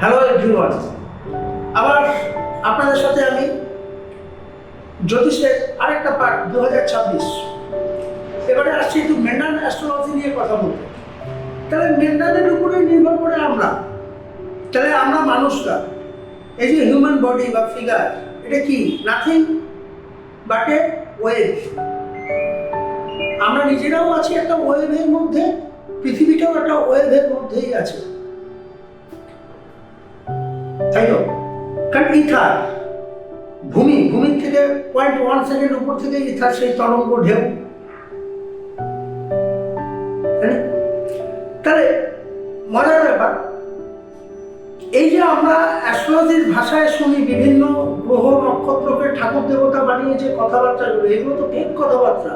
Hello everyone, আবার আপনাদের সাথে আমি জ্যোতিষের আরেকটা পার্ট 2026 এবারে আসছি একটু মেন্ডান অ্যাস্ট্রোলজি নিয়ে কথা বলতে। তাহলে মেন্ডানের উপরে নির্ভর করে তাহলে আমরা মানুষরা এই যে হিউম্যান বডি বা ফিগার, এটা কি নাথিং বাট এ ওয়েভ। আমরা নিজেরাও আছি একটা ওয়েভের মধ্যে, পৃথিবীটাও একটা ওয়েভের মধ্যেই আছে, তাই তো? কারণ ইথার ভূমির থেকে 0.1 সেকেন্ড উপর থেকে ইথার সেই তরঙ্গ ঢেউ। তাহলে মজার ব্যাপার, এই যে আমরা অ্যাস্ট্রোলজির ভাষায় শুনি বিভিন্ন গ্রহ নক্ষত্রকে ঠাকুর দেবতা বানিয়ে যে কথাবার্তাগুলো, এগুলো তো ফেক কথাবার্তা,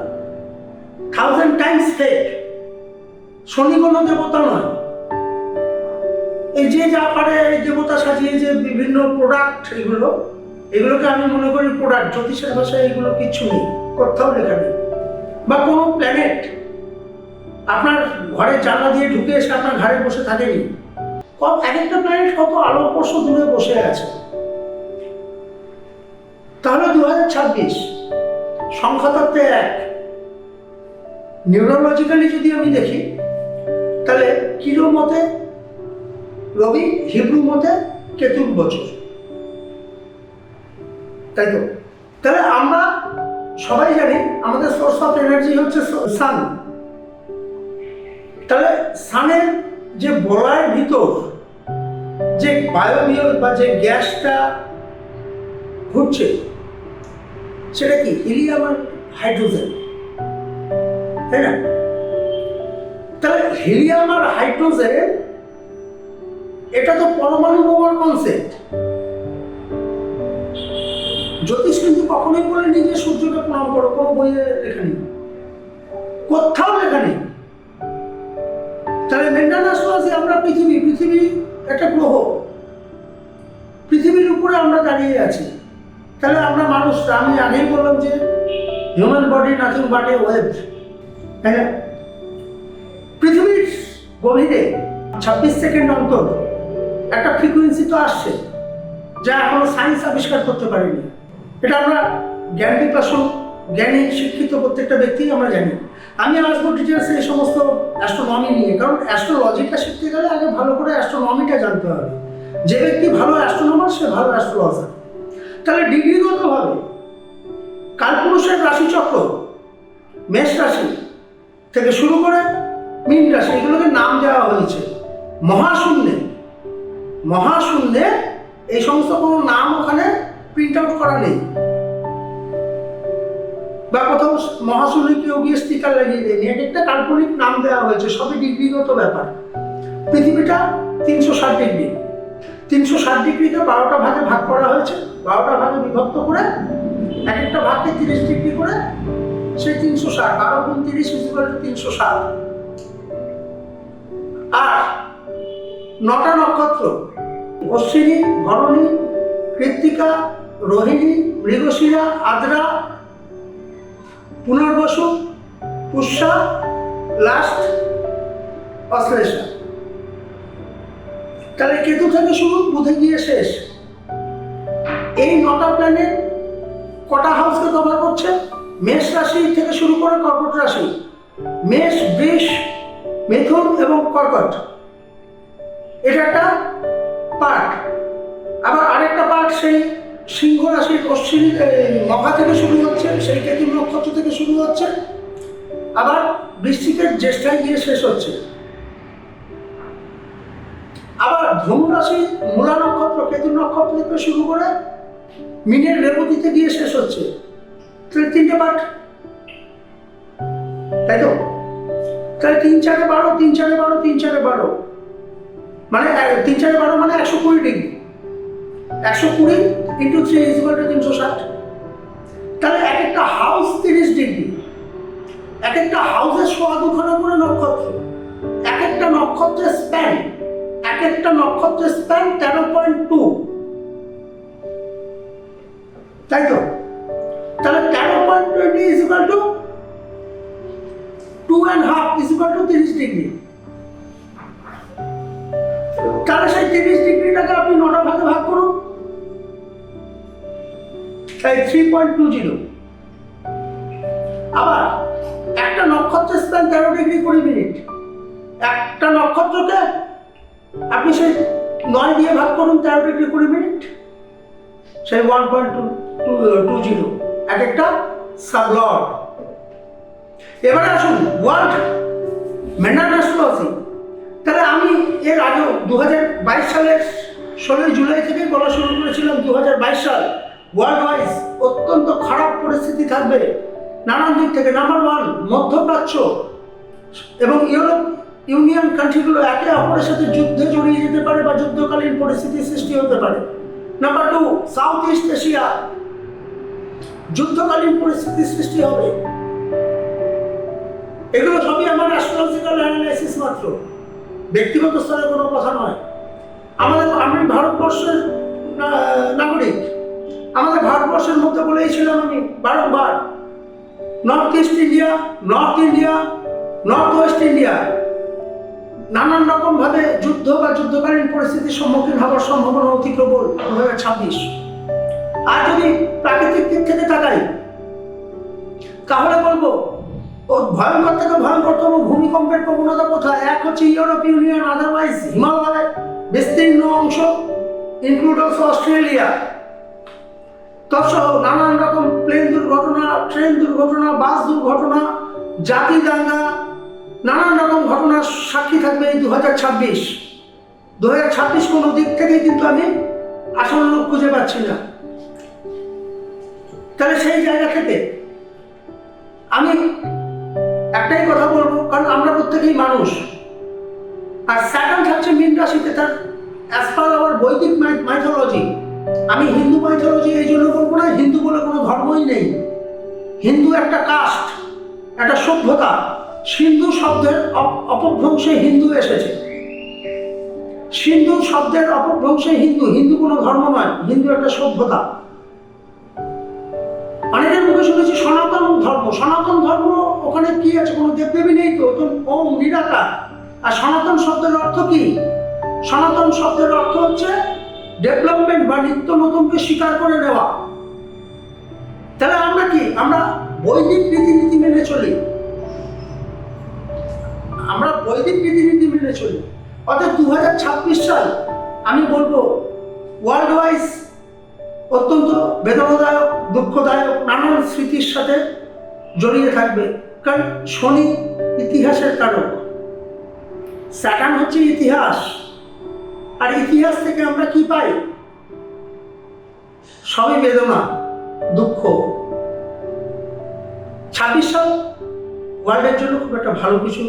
1000 টাইমস ফেক। শনি কোনো দেবতা নয়। এই যে যা পারে এই দেবতা সাজিয়ে যে বিভিন্ন প্রোডাক্ট, এগুলোকে আমি মনে করি প্রোডাক্ট। জ্যোতিষের ভাষায় এগুলো কিচ্ছু নেই, কোথাও লেখা নেই। বা কোনো প্ল্যানেট আপনার ঘরের জানলা দিয়ে ঢুকে এসে আপনার ঘরে বসে থাকেনি। এক একটা প্ল্যানেট কত আলোকবর্ষ দূরে বসে আছে। তাহলে 2026 সংখ্যাতত্ত্বে 1, নিউরোলজিক্যালি যদি আমি দেখি তাহলে কিরো মতে রবি, হিব্রু মতে কেতুর বছর, তাই তো? তাহলে আমরা সবাই জানি আমাদের সোর্স অফ এনার্জি হচ্ছে সান। তাহলে সানের যে বলয়ের ভিতর যে বায়োবিয় বা যে গ্যাসটা ঘুরছে, সেটা কি হিলিয়াম আর হাইড্রোজেন, তাই না? তাহলে হিলিয়াম আর হাইড্রোজেন এটা তো পরমাণু বোমার কনসেপ্ট। জ্যোতিষ কিন্তু কখনোই বলেনি যে সূর্যকে প্রণাম করো, কোনো বইয়ে লেখা নেই, কোথাও লেখা নেই। তাহলে মেন্ডান অ্যাস্ট্রোলজি আমরা পৃথিবী একটা গ্রহ, পৃথিবীর উপরে আমরা দাঁড়িয়ে আছি। তাহলে আমরা মানুষরা, আমি আগেই বললাম যে human body nothing but A wave, তাই না? পৃথিবীর গভীরে 26 সেকেন্ড অন্তর একটা ফ্রিকুয়েন্সি তো আসছে, যা এখনো সায়েন্স আবিষ্কার করতে পারেনি। এটা আমরা জ্ঞানী শিক্ষিত প্রত্যেকটা ব্যক্তি আমরা জানি। আমি আসবো ডিটেলসে এই সমস্ত অ্যাস্ট্রোনমি নিয়ে, কারণ অ্যাস্ট্রোলজিটা শিখতে গেলে আগে ভালো করে অ্যাস্ট্রোনমিটা জানতে হবে। যে ব্যক্তি ভালো অ্যাস্ট্রোনমার সে ভালো অ্যাস্ট্রোলজার। তাহলে ডিগ্রিগতভাবে কালপুরুষের রাশিচক্র, মেষ রাশি থেকে শুরু করে মীন রাশি, এগুলোকে নাম দেওয়া হয়েছে মহাশূন্যে। এই সমস্ত কোনো নাম ওখানে প্রিন্ট আউট করা নেই, বা কোথাও মহাশূন্যে কেউ গিয়ে স্টিকার লাগিয়ে দেয়নি। এক একটা কাল্পনিক নাম দেওয়া হয়েছে, সবই ডিগ্রিগত ব্যাপার। পৃথিবীটা 360 ডিগ্রি, 360 ডিগ্রিকে 12টা ভাগে ভাগ করা হয়েছে। 12টা ভাগে বিভক্ত করে এক একটা ভাগকে 30 ডিগ্রি করে, সেই 360, 12 গুণ 30 = 360। আর 9টা নক্ষত্র, অশ্বিনী, ভরণী, কৃত্তিকা, রোহিণী, মৃগশিরা, আদ্রা, পুনর্বসু, পুষ্যা, লাস্ট অশ্লেষা। তাহলে কেতু থেকে শুরু, বুধে গিয়ে শেষ। এই 9টা প্ল্যানেট কটা হাউসকে কভার করছে? মেষ রাশি থেকে শুরু করে কর্কট রাশি, মেষ, বৃষ, মিথুন এবং কর্কট, এটা একটা পার্ট। আবার আরেকটা পার্ট সেই সিংহ রাশির অশ্বিনী মঘা থেকে শুরু হচ্ছে, সেই কেতু নক্ষত্র থেকে শুরু হচ্ছে, আবার বৃশ্চিকের জ্যেষ্ঠায় গিয়ে শেষ হচ্ছে। আবার ধনু রাশি মূলা নক্ষত্র, কেতু নক্ষত্র থেকে শুরু করে মীনের রেবতীতে গিয়ে শেষ হচ্ছে। তাহলে 3টে পার্ট, তাই তো? তাহলে 3 4 12, 3 4 12, 3 4 12 মানে 3 4 12 মানে 120 ডিগ্রি। 120 × 3 = 360। তাহলে এক একটা হাউস 30 ডিগ্রি, এক একটা হাউসের 2.25 করে নক্ষত্র, এক একটা নক্ষত্রের স্প্যান 13.2, তাই তো? তাহলে 13.20 = 2.5 = 30 ডিগ্রি। তাহলে সেই 30 ডিগ্রিটাকে 3.20। আবার একটা নক্ষত্রের স্থান 13°20'। একটা নক্ষত্রকে আপনি সেই 9 দিয়ে ভাগ করুন 13°20', সেই 1.20 এক একটা সাবলর্ড। এবারে আসুন ওয়ার্ল্ড ম্যানার অ্যাস্ট্রোলজি। তাহলে আমি এর আগেও 2022 সালের 16 জুলাই থেকে বলা শুরু করেছিলাম 2022 সাল ওয়ার্ল্ড ওয়াইজ অত্যন্ত খারাপ পরিস্থিতি থাকবে নানান দিক থেকে। নাম্বার 1, মধ্যপ্রাচ্য এবং ইউরোপ ইউনিয়ন কান্ট্রিগুলো একে অপরের সাথে যুদ্ধে জড়িয়ে যেতে পারে বা যুদ্ধকালীন পরিস্থিতির সৃষ্টি হতে পারে। নাম্বার 2, সাউথ ইস্ট এশিয়া যুদ্ধকালীন পরিস্থিতির সৃষ্টি হবে। এগুলো সবই আমার অ্যাস্ট্রোলজিক্যাল অ্যানালাইসিস মাত্র, ব্যক্তিগত স্তরে কোনো কথা নয়। আমি ভারতবর্ষের নাগরিক। আমাদের ভারতবর্ষের মধ্যে বলেছিলাম আমি বারংবার, north east India, north India, north West India নানান রকম ভাবে যুদ্ধ বা যুদ্ধকালীন পরিস্থিতির সম্মুখীন হওয়ার সম্ভাবনা অতি প্রবল 2026। আর যদি প্রাকৃতিক দিক থেকে তাকাই তাহলে বলবো ও ভয়ঙ্কর থেকে ভয়ঙ্করতম ভূমিকম্পের প্রবণতা কোথায়? এক হচ্ছে ইউরোপ ইউনিয়ন, আদারওয়াইজ হিমালয় বিস্তীর্ণ অংশ, ইনক্লুড অলসো অস্ট্রেলিয়া, তৎসহ নানান রকম প্লেন দুর্ঘটনা, ট্রেন দুর্ঘটনা, বাস দুর্ঘটনা, জাতি দাঙ্গা, নানান রকম ঘটনার সাক্ষী থাকবে এই 2026। 2026 কোনো দিক থেকেই কিন্তু আমি আসল লোক খুঁজে পাচ্ছি না। তাহলে সেই জায়গা থেকে আমি একটাই কথা বলবো, কারণ আমরা প্রত্যেকেই মানুষ। আর স্যাটার্ন থাকছে মীন রাশিতে, তার অ্যাজ পার আওয়ার বৈদিক মাইথোলজি। আমি হিন্দু মাইথোলজি এই জন্য বলবো না, হিন্দু বলে কোনো ধর্মই নেই। হিন্দু একটা কাস্ট, একটা সভ্যতা। সিন্ধু শব্দের অপভ্রংশে হিন্দু এসেছে। সিন্ধু শব্দের অপভ্রংশে হিন্দু, হিন্দু কোনো ধর্ম নয়, হিন্দু একটা সভ্যতা। অনেকের মুখে শুনেছি সনাতন ধর্ম। সনাতন ধর্ম ওখানে কি আছে? কোনো দেবদেবী নেই তো, ওম নিরাকার। আর সনাতন শব্দের অর্থ কি? সনাতন শব্দের অর্থ হচ্ছে ডেভেলপমেন্ট বা নিত্য নতুনকে স্বীকার করে নেওয়া। তাহলে আমরা কি? আমরা বৈদিক রীতিনীতি মেনে চলি। আমরা বৈদিক রীতিনীতি মেনে চলি। অর্থাৎ 2026 সাল আমি বলবো ওয়ার্ল্ড ওয়াইজ অত্যন্ত বেদনাদায়ক, দুঃখদায়ক, নানান স্মৃতির সাথে জড়িয়ে থাকবে। কারণ শনি ইতিহাসের কারক, স্যাটার্ন হচ্ছে ইতিহাস। আর ইতিহাস থেকে আমরা কি পাই? সবই বেদনা, দুঃখ। 26 সাল ওয়ার্ল্ডের জন্য খুব একটা ভালো কিছু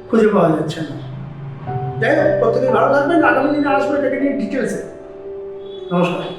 খুঁজে পাওয়া যাচ্ছে না। যাই হোক, প্রত্যেকেই ভালো থাকবেন। আগামী দিনে আসবে এটাকে নিয়ে ডিটেলসে। নমস্কার।